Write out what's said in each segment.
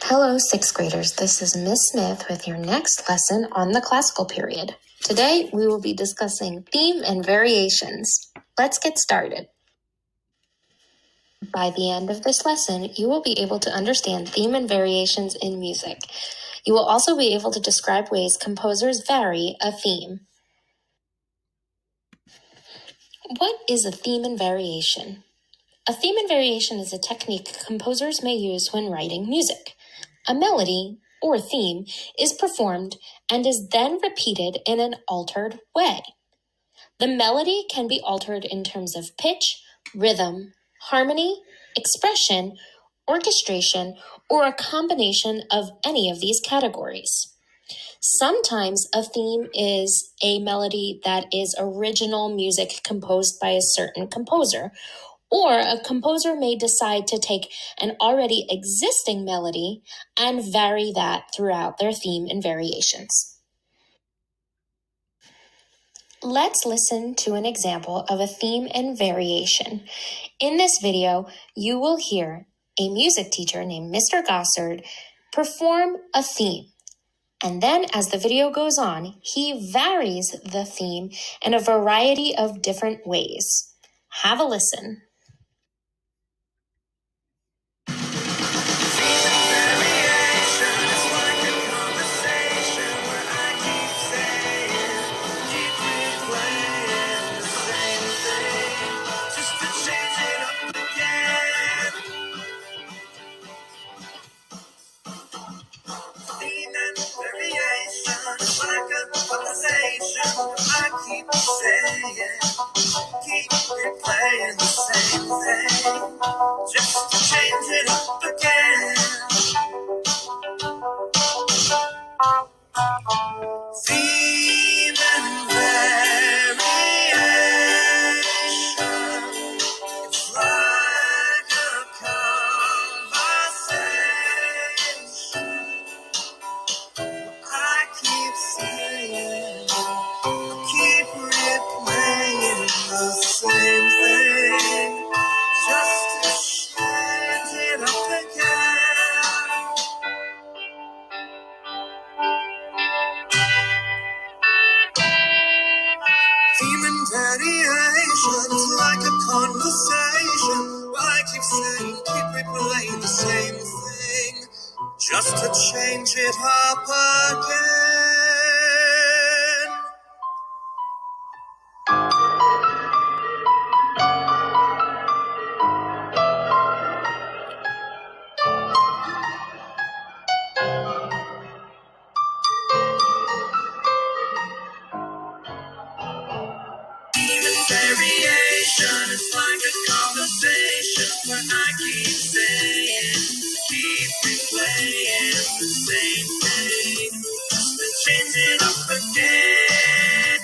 Hello, sixth graders. This is Miss Smith with your next lesson on the classical period. Today, we will be discussing theme and variations. Let's get started. By the end of this lesson, you will be able to understand theme and variations in music. You will also be able to describe ways composers vary a theme. What is a theme and variation? A theme and variation is a technique composers may use when writing music. A melody, or theme, is performed and is then repeated in an altered way. The melody can be altered in terms of pitch, rhythm, harmony, expression, orchestration, or a combination of any of these categories. Sometimes a theme is a melody that is original music composed by a certain composer, or a composer may decide to take an already existing melody and vary that throughout their theme and variations. Let's listen to an example of a theme and variation. In this video, you will hear a music teacher named Mr. Gossard perform a theme. And then as the video goes on, he varies the theme in a variety of different ways. Have a listen. Keep replaying the same thing, just to change it up again. Theme and variation, it's like a conversation. I keep saying, keep replaying the same thing, just to change it up again. Theme and variation is like a conversation. I keep saying, keep replaying the same thing, just to change it up again. Variation is like a conversation where I keep saying, keep replaying the same thing, just to change it up again.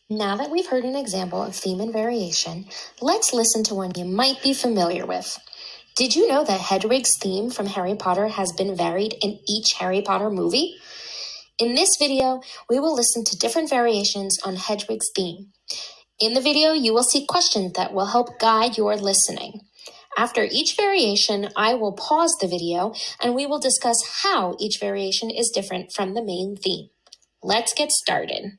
Now that we've heard an example of theme and variation, let's listen to one you might be familiar with. Did you know that Hedwig's theme from Harry Potter has been varied in each Harry Potter movie? In this video, we will listen to different variations on Hedwig's theme. In the video, you will see questions that will help guide your listening. After each variation, I will pause the video and we will discuss how each variation is different from the main theme. Let's get started.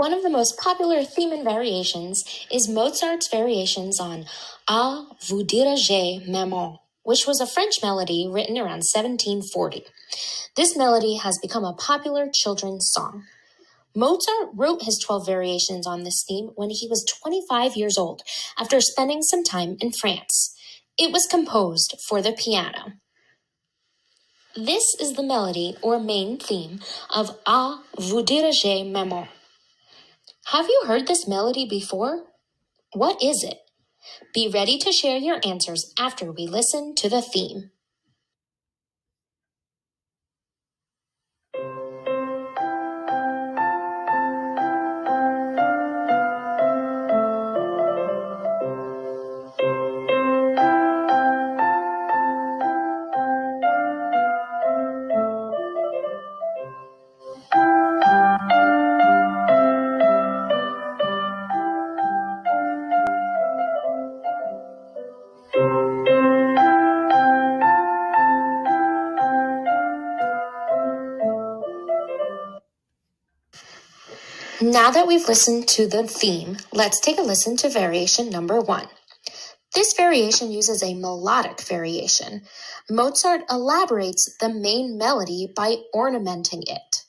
One of the most popular theme and variations is Mozart's variations on A vous dirige maman, which was a French melody written around 1740. This melody has become a popular children's song. Mozart wrote his 12 variations on this theme when he was 25 years old, after spending some time in France. It was composed for the piano. This is the melody or main theme of A vous dirige maman. Have you heard this melody before? What is it? Be ready to share your answers after we listen to the theme. Now that we've listened to the theme, let's take a listen to variation number 1. This variation uses a melodic variation. Mozart elaborates the main melody by ornamenting it.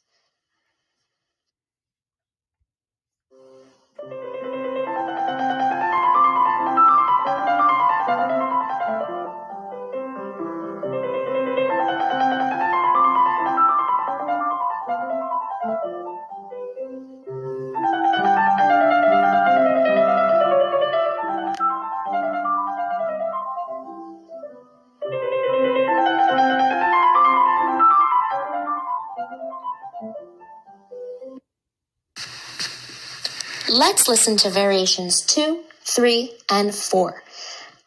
Let's listen to variations 2, 3, and 4.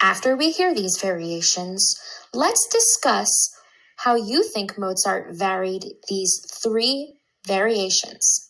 After we hear these variations, let's discuss how you think Mozart varied these three variations.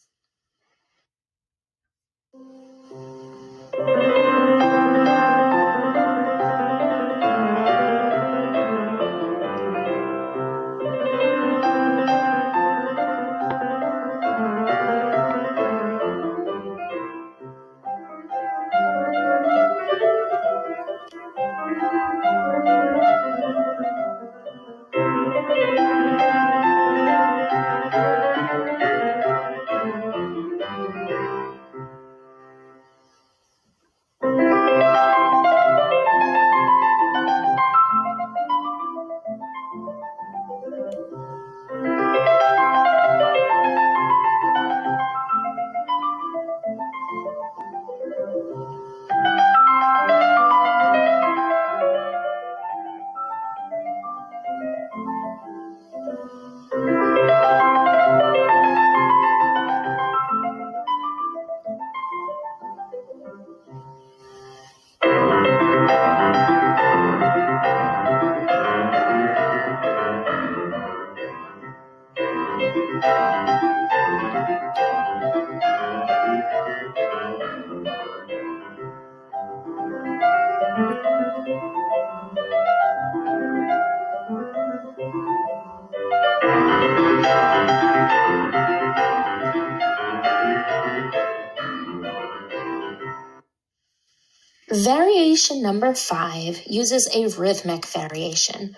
Variation number 5 uses a rhythmic variation.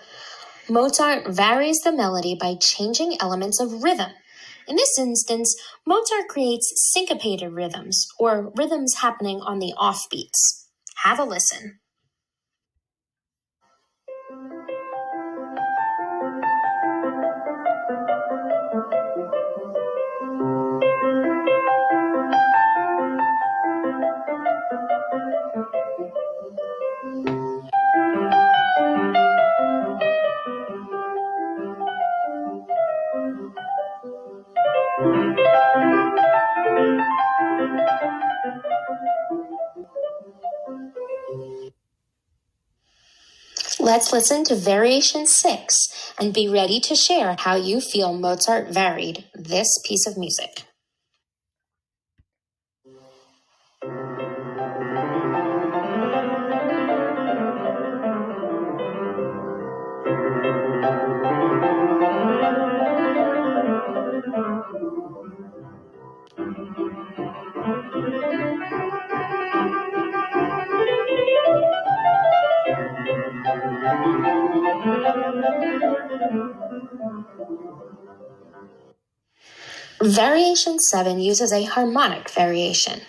Mozart varies the melody by changing elements of rhythm. In this instance, Mozart creates syncopated rhythms, or rhythms happening on the offbeats. Have a listen. Let's listen to Variation 6 and be ready to share how you feel Mozart varied this piece of music. Variation 7 uses a harmonic variation.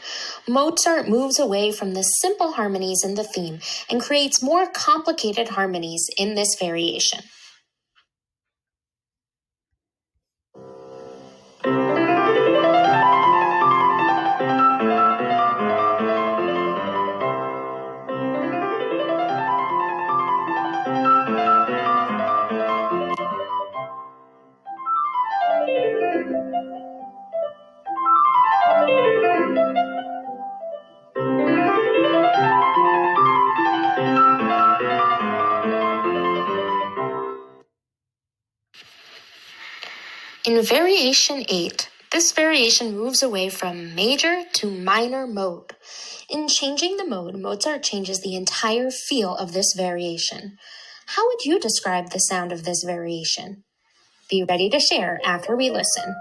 Mozart moves away from the simple harmonies in the theme and creates more complicated harmonies in this variation. In Variation 8, this variation moves away from major to minor mode. In changing the mode, Mozart changes the entire feel of this variation. How would you describe the sound of this variation? Be ready to share after we listen.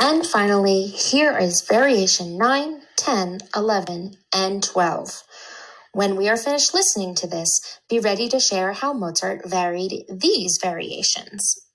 And finally, here is Variation 9, 10, 11, and 12. When we are finished listening to this, be ready to share how Mozart varied these variations.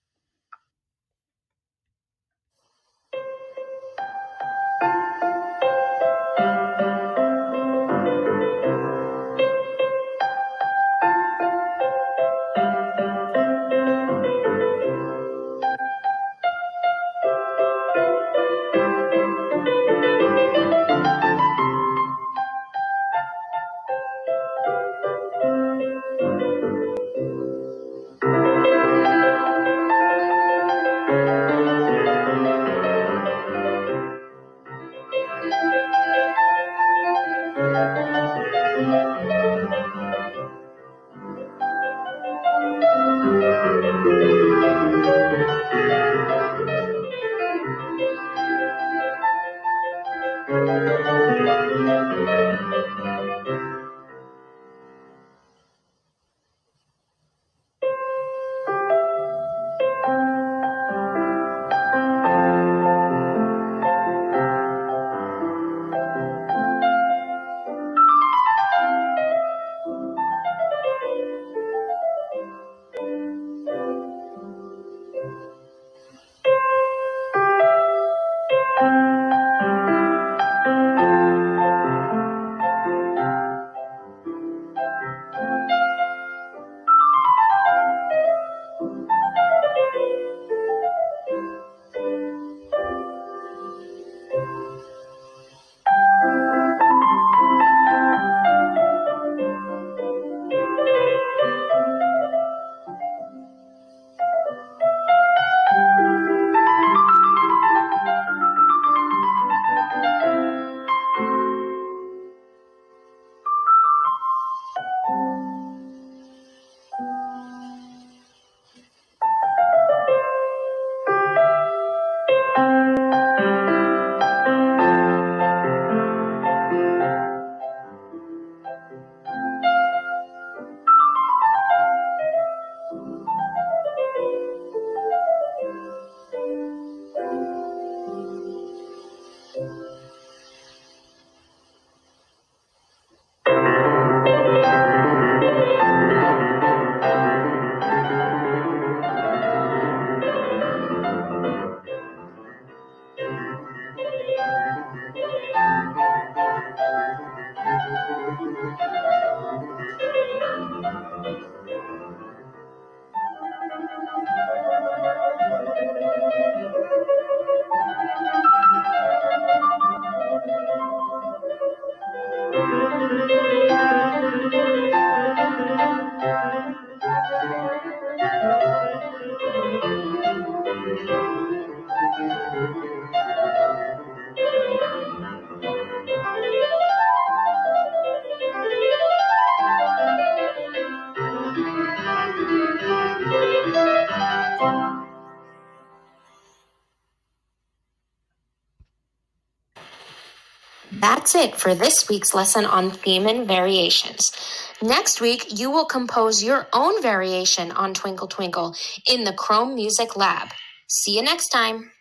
That's it for this week's lesson on theme and variations. Next week, you will compose your own variation on Twinkle Twinkle in the Chrome Music Lab. See you next time.